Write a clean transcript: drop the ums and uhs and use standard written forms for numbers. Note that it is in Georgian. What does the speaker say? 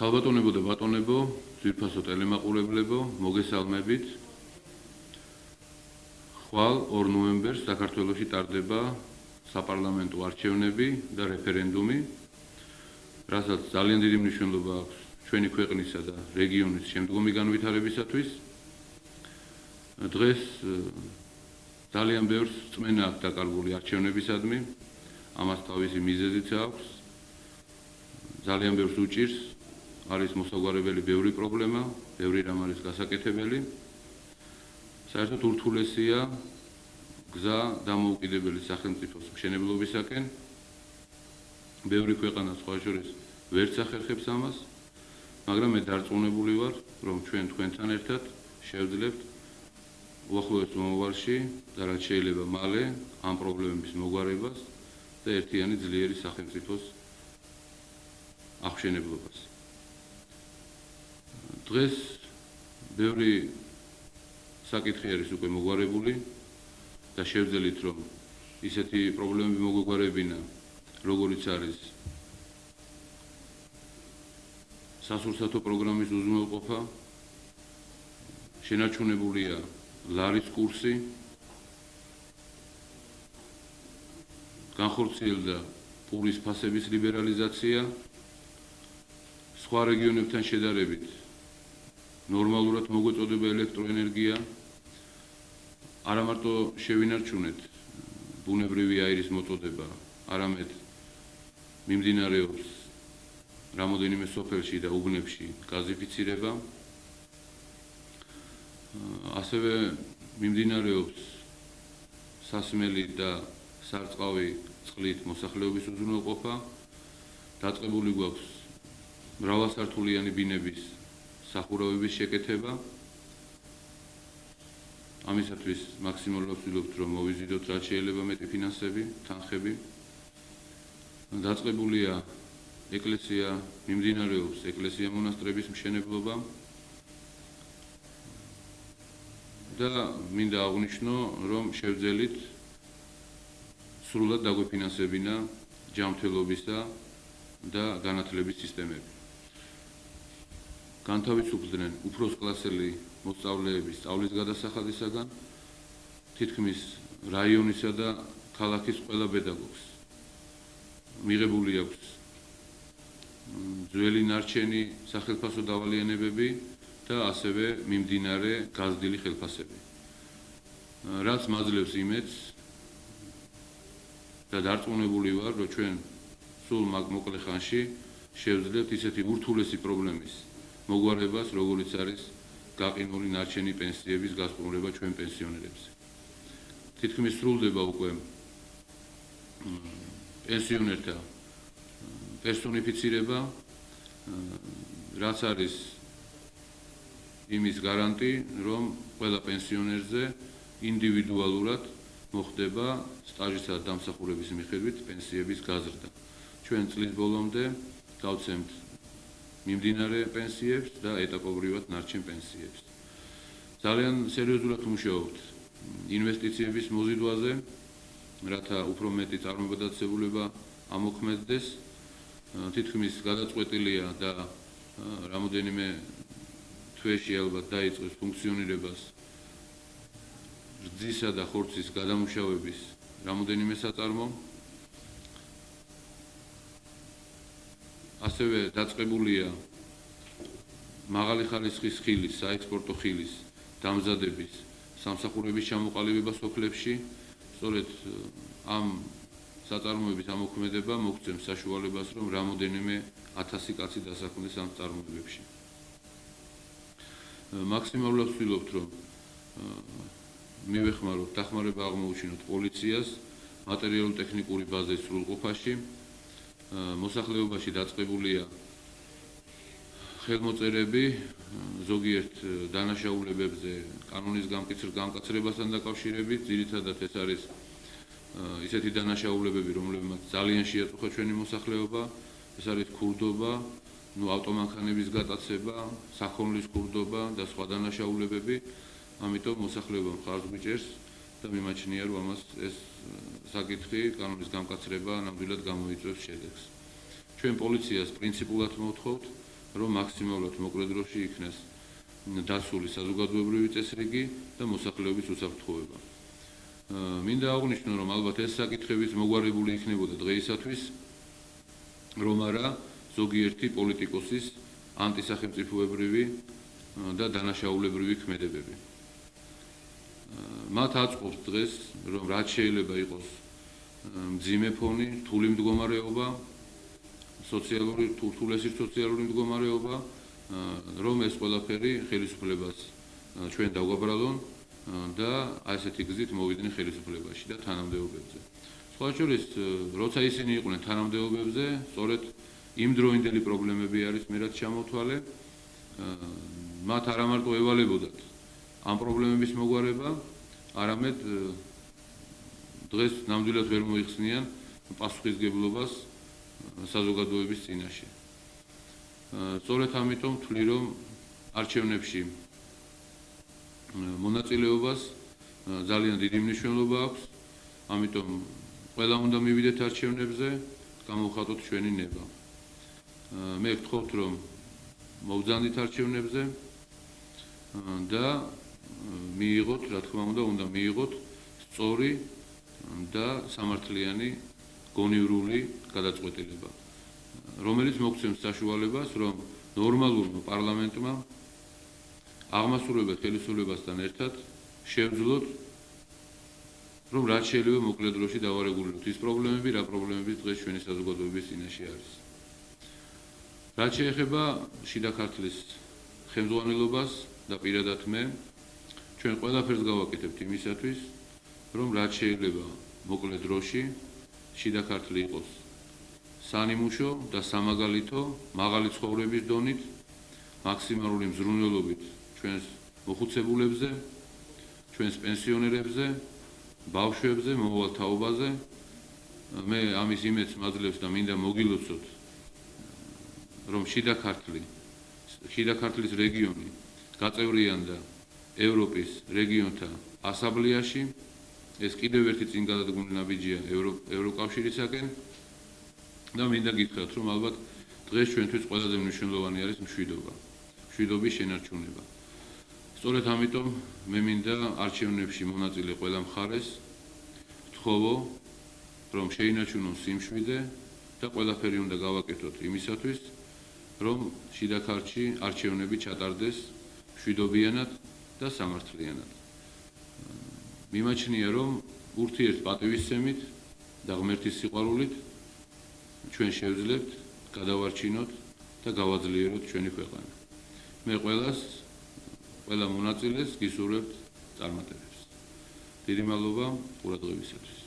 ქალბატონებო და ბატონებო, ძვირფასო ტელემაყურებლებო, მოგესალმებით. ხვალ 2 ნოემბერს საქართველოში ტარდება საპარლამენტო არჩევნები და რეფერენდუმი, რასაც ძალიან დიდი მნიშვნელობა აქვს ჩვენი ქვეყნისა და რეგიონის შემდგომი განვითარებისათვის. დღეს ძალიან ბევრს წმენა აქვს დაკარგული არჩევნებისადმი, ამას თავისი მიზეზიც აქვს. ძალიან ბევრს უჭირს, არის მოსაგვარებელი ბევრი პრობლემა, ბევრი რამ არის გასაკეთებელი. საერთოდ ურთულესია გზა დამოუკიდებელი სახელმწიფოს მშენებლობისაკენ. ბევრი ქვეყანა სხვა შორის ვერც ახერხებს ამას, მაგრამ მე დარწმუნებული ვარ, რომ ჩვენ თქვენთან ერთად შევძლებთ უახლოეს მომავალში და რაც შეიძლება მალე ამ პრობლემების მოგვარებას და ერთიანი ძლიერი სახელმწიფოს აღმშენებლობას. დღეს ბევრი საკითხი არის უკვე მოგვარებული და შევძელით, რომ ისეთი პრობლემები მოგვეგვარებინა, როგორიც არის სასურსათო პროგრამის უზრუნველყოფა, შენარჩუნებულია ლარის კურსი, განხორციელდა პურის ფასების ლიბერალიზაცია, სხვა რეგიონებთან შედარებით ნორმალურად მოგვეწოდება ელექტროენერგია, არა მარტო შევინარჩუნეთ ბუნებრივი აირის მოწოდება, არამედ მიმდინარეობს რამოდენიმე სოფელში და უბნებში გაზიფიცირება. ასევე მიმდინარეობს სასმელი და სარწყავი წყლით მოსახლეობის უზრუნველყოფა. დაწყებული გვაქვს მრავალსართულიანი ბინების სახურავების შეკეთება. ამისათვის მაქსიმალურად ვცდილობთ, რომ მოვიზიდოთ რაც შეიძლება მეტი ფინანსები, თანხები. დაწყებულია ეკლესია, მიმდინარეობს ეკლესია-მონასტრების მშენებლობა და მინდა აღვნიშნო, რომ შევძელით სრულად დაგვეფინანსებინა ჯანმრთელობისა და განათლების სისტემები. განთავისუფლდნენ უფროსკლასელი მოსწავლეების სწავლის გადასახადისაგან, თითქმის რაიონისა და ქალაქის ყველა პედაგოგს მიღებული აქვს ძველი ნარჩენი სახელფასო დავალიანებები და ასევე მიმდინარე გაზრდილი ხელფასები. რაც მაძლევს იმედს და დარწმუნებული ვარ, რომ ჩვენ სულ მოკლე ხანში შევძლებთ ისეთი ურთულესი პრობლემის მოგვარებას, როგორიც არის გაყინული ნარჩენი პენსიების გასპრომლება ჩვენ პენსიონერებზე. თითქმის სრულდება უკვე პენსიონერთა პერსონიფიცირება, რაც არის იმის გარანტი, რომ ყველა პენსიონერზე ინდივიდუალურად მოხდება სტაჟისა და დამსახურების მიხედვით პენსიების გაზრდა. ჩვენ წლის ბოლომდე გავცემთ მიმდინარე პენსიებს და ეტაპობრივად ნარჩენ პენსიებს. ძალიან სერიოზულად მუშაობთ ინვესტიციების მოზიდვაზე, რათა უფრო მეტი წარმომადგენლობა ამოქმედდეს. თითქმის გადაწყვეტილია და რამოდენიმე თვეში ალბათ დაიწყოს ფუნქციონირებას რძისა და ხორცის გადამუშავების რამოდენიმე საწარმო. ასევე დაწყებულია მაღალი ხარისხის ხილის, საექსპორტო ხილის დამზადების სამსახურების ჩამოყალიბება სოფლებში. სწორედ ამ საწარმოების ამოქმედება მოგცემს საშუალებას, რომ რამოდენიმე 1000 კაცი დასაქმდეს ამ წარმოებებში. მაქსიმალურად ვცდილობთ, რომ მივეხმაროთ, დახმარება აღმოუჩინოთ პოლიციას მატერიალურ-ტექნიკური ბაზის სრულყოფაში. მოსახლეობაში დაწყებულია ხელმოწერები ზოგიერთ დანაშაულებებზე კანონის გამკაცრებასთან დაკავშირებით. ძირითადად ეს არის ისეთი დანაშაულებები, რომლებმაც ძალიან შეაწუხა ჩვენი მოსახლეობა. ეს არის ქურდობა, ავტომანქანების გატაცება, საქონლის ქურდობა და სხვა დანაშაულებები. ამიტომ მოსახლეობა მხარს გვიჭერს და მიმაჩნია, რომ ამას ეს საკითხი კანონის გამკაცრება ნამდვილად გამოიწვევს შედეგს. ჩვენ პოლიციას პრინციპულად მოვთხოვთ, რომ მაქსიმალურად მოკლე დროში იქნეს დასული საზოგადოებრივი წესრიგი და მოსახლეობის უსაფრთხოება. მინდა აღვნიშნო, რომ ალბათ ეს საკითხებიც მოგვარებული იქნებოდა დღეისათვის, რომ არა ზოგიერთი პოლიტიკოსის ანტისახელმწიფოებრივი და დანაშაულებრივი ქმედებები. მათ აწყობს დღეს, რომ რაც შეიძლება იყოს მძიმე ფონი, რთული მდგომარეობა, რთულესი სოციალური მდგომარეობა, რომ ეს ყველაფერი ხელისუფლებას ჩვენ დავგვაბრალონ და ასეთი გზით მოვიდნენ ხელისუფლებაში და თანამდებობებზე. სხვა შორის, როცა ისინი იყვნენ თანამდებობებზე, სწორედ იმ დროინდელი პრობლემები არის მე რაც ჩამოთვალე, მათ არა მარტო ევალებოდათ ამ პრობლემების მოგვარება, არამედ დღეს ნამდვილად ვერ მოიხსნიან პასუხისგებლობას საზოგადოების წინაშე. სწორედ ამიტომ ვთვლი, რომ არჩევნებში მონაწილეობას ძალიან დიდი მნიშვნელობა აქვს, ამიტომ ყველა უნდა მივიდეთ არჩევნებზე, გამოვხატოთ ჩვენი ნება. მე ვთხოვთ, რომ მოვძანდით არჩევნებზე და მიიღოთ, რა თქმა უნდა მიიღოთ სწორი და სამართლიანი გონივრული გადაწყვეტილება, რომელიც მოგცემს საშუალებას, რომ ნორმალურმა პარლამენტმა აღმასრულებელ ხელისუფლებასთან ერთად შევძლოთ, რომ რაც შეიძლება მოკლე დროში დავარეგულიროთ ის პრობლემები, რა პრობლემები დღეს ჩვენი საზოგადოების წინაშე არის. რაც შეეხება შიდა ქართლის ხელმძღვანელობას და პირადად მე, ჩვენ ყველაფერს გავაკეთებთ იმისათვის, რომ რაც შეიძლება მოკლე დროში შიდა ქართლი იყოს სანიმუშო და სამაგალითო, მაღალი ცხოვრების დონით, მაქსიმალური მზრუნველობით ჩვენს მოხუცებულებზე, ჩვენს პენსიონერებზე, ბავშვებზე, მომავალ თაობაზე. მე ამის იმედს მაძლევს და მინდა მოგილოცოთ, რომ შიდა ქართლის რეგიონი გაწევრიანდა ევროპის რეგიონთა ასამბლეაში. ეს კიდევ ერთი წინ გადადგმული ნაბიჯია ევროკავშირისაკენ და მინდა გითხრათ, რომ ალბათ დღეს ჩვენთვის ყველაზე მნიშვნელოვანი არის მშვიდობის შენარჩუნება. სწორედ ამიტომ მე მინდა არჩევნებში მონაწილე ყველა მხარეს ვთხოვო, რომ შეინარჩუნონ სიმშვიდე და ყველაფერი უნდა გავაკეთოთ იმისათვის, რომ შიდა ქართლში არჩევნები ჩატარდეს მშვიდობიანად და სამართლიანად. მიმაჩნია, რომ ურთიერთ პატივისცემით და ღმერთის სიყვარულით ჩვენ შევძლებთ გადავარჩინოთ და გავაძლიეროთ ჩვენი ქვეყანა. მე ყველა მონაწილეს გისურვებთ წარმატებებს. დიდი მადლობა ყურადღებისათვის.